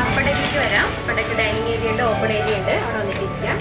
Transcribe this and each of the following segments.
അപ്പടേക്ക് വരാം. അപ്പടേക്ക് dining area ഉണ്ട്, open area ഉണ്ട്. അവിടെ വന്നിട്ടിരിക്കാം.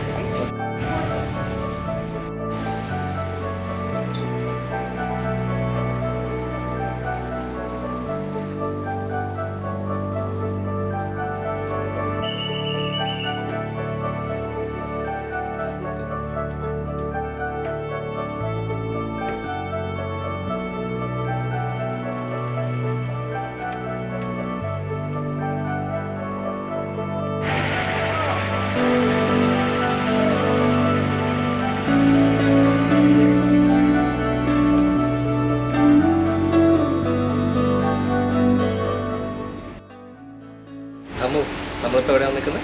നമ്മളിപ്പോൾ എവിടെ വന്നിരിക്കുന്നത്?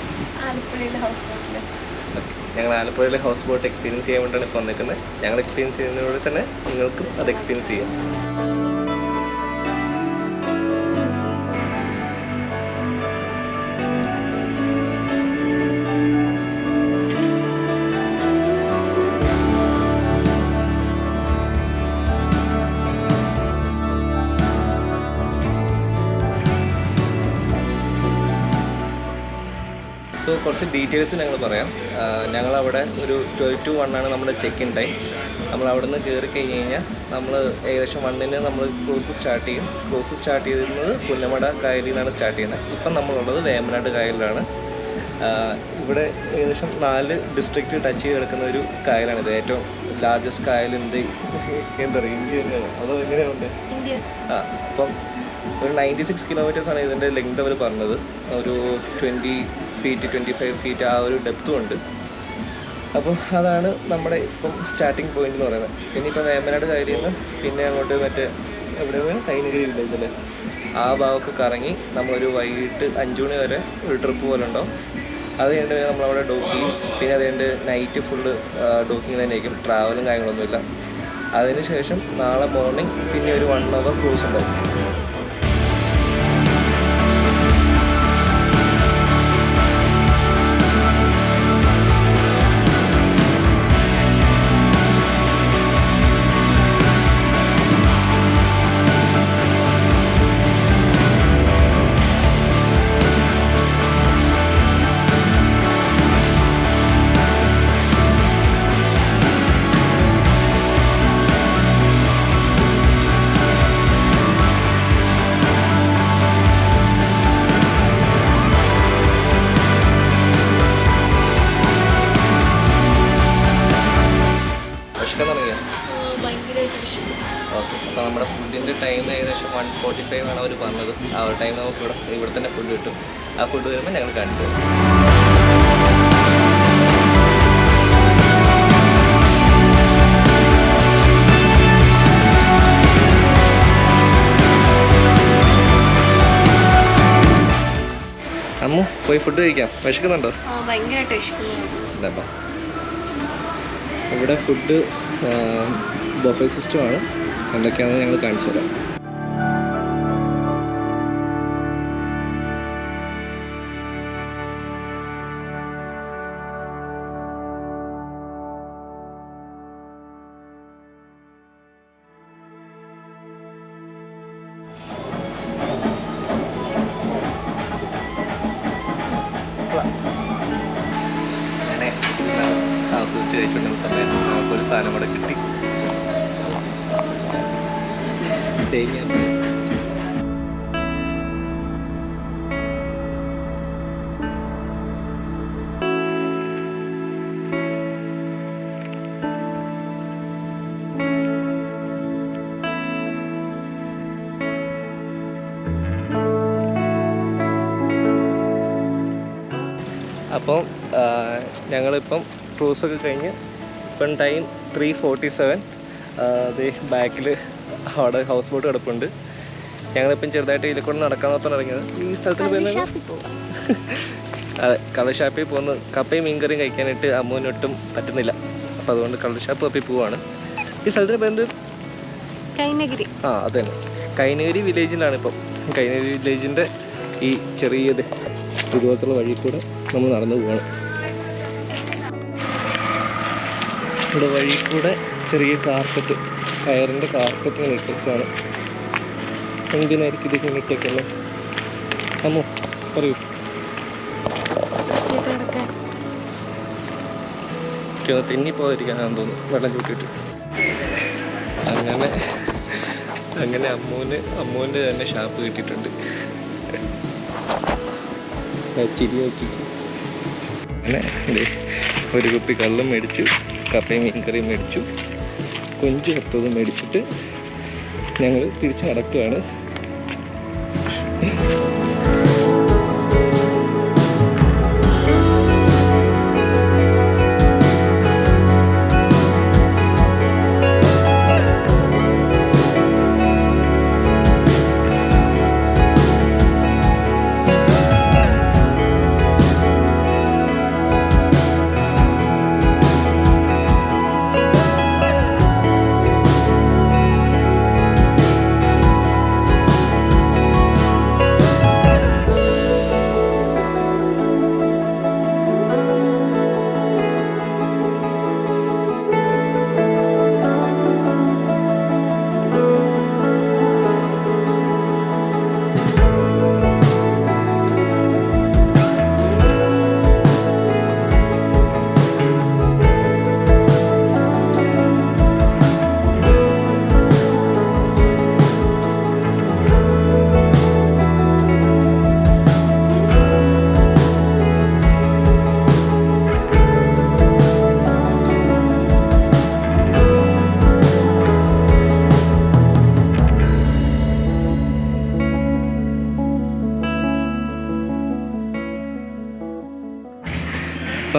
ഞങ്ങൾ ആലപ്പുഴയിലെ ഹൗസ് ബോട്ട് എക്സ്പീരിയൻസ് ചെയ്യാൻ വേണ്ടിയാണ് ഇപ്പോൾ വന്നിരിക്കുന്നത്. ഞങ്ങൾ എക്സ്പീരിയൻസ് ചെയ്യുന്നതോടെ തന്നെ നിങ്ങൾക്കും അത് എക്സ്പീരിയൻസ് ചെയ്യാം. സോ കുറച്ച് ഡീറ്റെയിൽസ് ഞങ്ങൾ പറയാം. ഞങ്ങളവിടെ ഒരു 12 to 1 ആണ് നമ്മുടെ ചെക്ക് ഇൻ ടൈം. നമ്മൾ അവിടെ നിന്ന് കയറി കഴിഞ്ഞ് കഴിഞ്ഞാൽ നമ്മൾ ഏകദേശം 1-ന് നമ്മൾ ക്രൂസ് സ്റ്റാർട്ട് ചെയ്യും. ക്രൂസ് സ്റ്റാർട്ട് ചെയ്യുന്നത് പുന്നമട കായലിൽ നിന്നാണ് സ്റ്റാർട്ട് ചെയ്യുന്നത്. ഇപ്പം നമ്മളുള്ളത് വേമ്പനാട് കായലിലാണ്. ഇവിടെ ഏകദേശം 4 ഡിസ്ട്രിക്റ്റ് ടച്ച് ചെയ്ത് കിടക്കുന്ന ഒരു കായലാണിത്. ഏറ്റവും ലാർജസ്റ്റ് കായൽ എന്താ പറയുക, ഇന്ത്യ തന്നെയാണ്. അതോ എങ്ങനെയുണ്ട്? അപ്പം ഒരു 96 കിലോമീറ്റേഴ്സാണ് ഇതിൻ്റെ ലെങ്ത് അവർ പറഞ്ഞത്. ഒരു 20 feet 25 feet ആ ഒരു ഡെപ്തും ഉണ്ട്. അപ്പോൾ അതാണ് നമ്മുടെ ഇപ്പം സ്റ്റാർട്ടിങ് പോയിന്റ് എന്ന് പറയുന്നത്. പിന്നെ ഇപ്പം വേമ്പനാട് കായലിൽ നിന്ന് പിന്നെ അങ്ങോട്ട് മറ്റേ എവിടെയാണ് കൈനഗിരി വില്ലേജ് അല്ലേ, ആ ഭാഗമൊക്കെ കറങ്ങി നമ്മളൊരു വൈകിട്ട് 5 മണി വരെ ഒരു ട്രിപ്പ് പോലെ ഉണ്ടാവും. അത് കഴിഞ്ഞിട്ട് നമ്മളവിടെ ഡോക്കിങ്, പിന്നെ അത് കഴിഞ്ഞിട്ട് നൈറ്റ് ഫുള്ള് ഡോക്കിങ് തന്നെയായിരിക്കും, ട്രാവലും കാര്യങ്ങളൊന്നുമില്ല. അതിന് ശേഷം നാളെ മോർണിംഗ് പിന്നെ ഒരു 1 hour ക്രൂസ് ഉണ്ടാവും. ഓക്കെ, അപ്പോൾ നമ്മുടെ ഫുഡിൻ്റെ ടൈം ഏകദേശം 1:45 ആണ് അവർ പറഞ്ഞത്. ആ ഒരു ടൈം നമുക്ക് ഇവിടെ തന്നെ ഫുഡ് കിട്ടും. ആ ഫുഡ് വരുമ്പോൾ ഞങ്ങൾ കാണിച്ചു തരാം. അമ്മു പോയി ഫുഡ് കഴിക്കാം. വിശക്കുന്നുണ്ടോ? ഭയങ്കരമായിട്ട് വിശക്കുന്നു. ഇവിടെ ഫുഡ് ബഫേ സിസ്റ്റമാണ്. എന്തൊക്കെയാണെന്ന് ഞങ്ങൾ കാണിച്ചു തരാം. അങ്ങനെ ആസ്വദിച്ച് കഴിച്ചുകൊണ്ടിരുന്ന സമയത്ത് നമുക്കൊരു സാധനം കൂടെ കിട്ടി. സേമിയ പായസം. അപ്പം ഞങ്ങളിപ്പം ക്രൂസൊക്കെ കഴിഞ്ഞ് ഇപ്പം ടൈം 3:47. അത് ബാക്കിൽ അവിടെ ഹൗസ് ബോട്ട് കിടപ്പുണ്ട്. ഞങ്ങളിപ്പം ചെറുതായിട്ട് ഇതിലേക്കൂടെ നടക്കാൻ നോക്കാൻ ഇറങ്ങിയത്. ഈ സ്ഥലത്തിന് പോകുന്നത് അതെ, കളർ ഷാപ്പിൽ പോകുന്നു. കപ്പയും മീൻകറിയും കഴിക്കാനായിട്ട് അമ്മൂനൊട്ടും പറ്റുന്നില്ല. അപ്പോൾ അതുകൊണ്ട് കളർ ഷാപ്പ് തപ്പി പോവാണ്. ഈ സ്ഥലത്തിന് പേര് കൈനഗിരി. അത് തന്നെ, കൈനഗിരി വില്ലേജിലാണ്. ഇപ്പം കൈനഗിരി വില്ലേജിൻ്റെ ഈ ചെറിയത് ഇതുപോലത്തുള്ള വഴി കൂടെ നമ്മൾ നടന്നു പോവാണ്. ഇവിടെ വഴി കൂടെ ചെറിയ കാർപ്പറ്റ്, കയറിൻ്റെ കാർപ്പറ്റ് ഇങ്ങനെ ഇട്ടേക്കാണ്. എന്തിനായിരിക്കും ഇതിങ്ങനെ ഇട്ടേക്കുന്നത്? അമ്മോ പറയൂ. എനിക്കൊന്ന് തെന്നിപ്പോകാതിരിക്കാനാണെന്ന് തോന്നുന്നു വെള്ളം ചൂട്ടിയിട്ട്. അങ്ങനെ അമ്മൂൻ്റെ തന്നെ ഷാപ്പ് കിട്ടിയിട്ടുണ്ട്. ചിരി നോക്കിച്ച് അങ്ങനെ ഒരു കുപ്പി കള്ളും മേടിച്ചു, കപ്പയും മീൻകറിയും മേടിച്ചു, കൊഞ്ച് കത്തതും മേടിച്ചിട്ട് ഞങ്ങൾ തിരിച്ച് നടക്കുകയാണ്.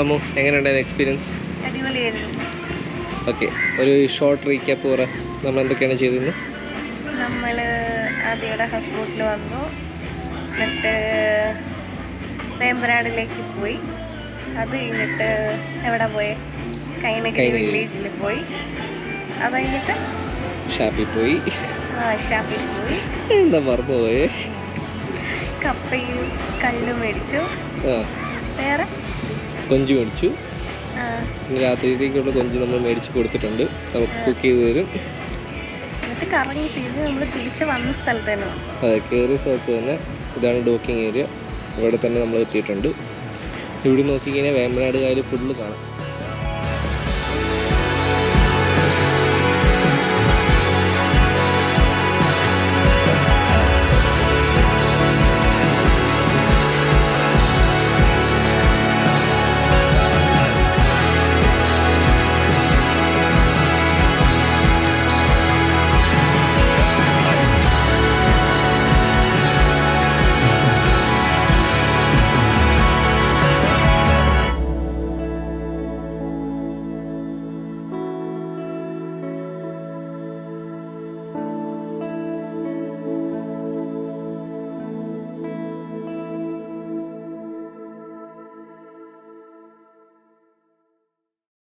അമ്മു, എങ്ങനെയുണ്ടായിരുന്നു എക്സ്പീരിയൻസ്? അടിപൊളിയായിരുന്നു. ഓക്കെ, ഒരു ഷോർട്ട് റീക്യാപ്പ് പറ. നമ്മൾ എന്തൊക്കെയാണ് ചെയ്തിരുന്നത്? നമ്മൾ ആദ്യയുടെ ഹൗസ് ബോട്ടിൽ വന്നു, എന്നിട്ട് വേമ്പനാടിലേക്ക് പോയി. അത് കഴിഞ്ഞിട്ട് എവിടെ പോയി? കൈനഗിരി വില്ലേജിൽ പോയി. അത് കഴിഞ്ഞിട്ട് ഷാപ്പിൽ പോയി. എന്താ മറന്നു പോയേ? കപ്പയും കള്ളും മേടിച്ചു. വേറെ കൊഞ്ച് മേടിച്ചു. രാത്രിയിലേക്കുള്ള കൊഞ്ച് നമ്മൾ മേടിച്ച് കൊടുത്തിട്ടുണ്ട്, നമുക്ക് കുക്ക് ചെയ്ത് തരും. എന്നിട്ട് കറങ്ങി തിരിഞ്ഞ് നമ്മൾ തിരിച്ച് വന്ന സ്ഥലത്ത് തന്നെ. അതെ, കയറിയ സ്ഥലത്ത് തന്നെ. ഇതാണ് ഡോക്കിംഗ് ഏരിയ. ഇവിടെ തന്നെ നമ്മൾ എത്തിയിട്ടുണ്ട്. ഇവിടെ നോക്കിക്കഴിഞ്ഞാൽ വേമ്പനാട് കായൽ ഫുള്ള് കാണാം.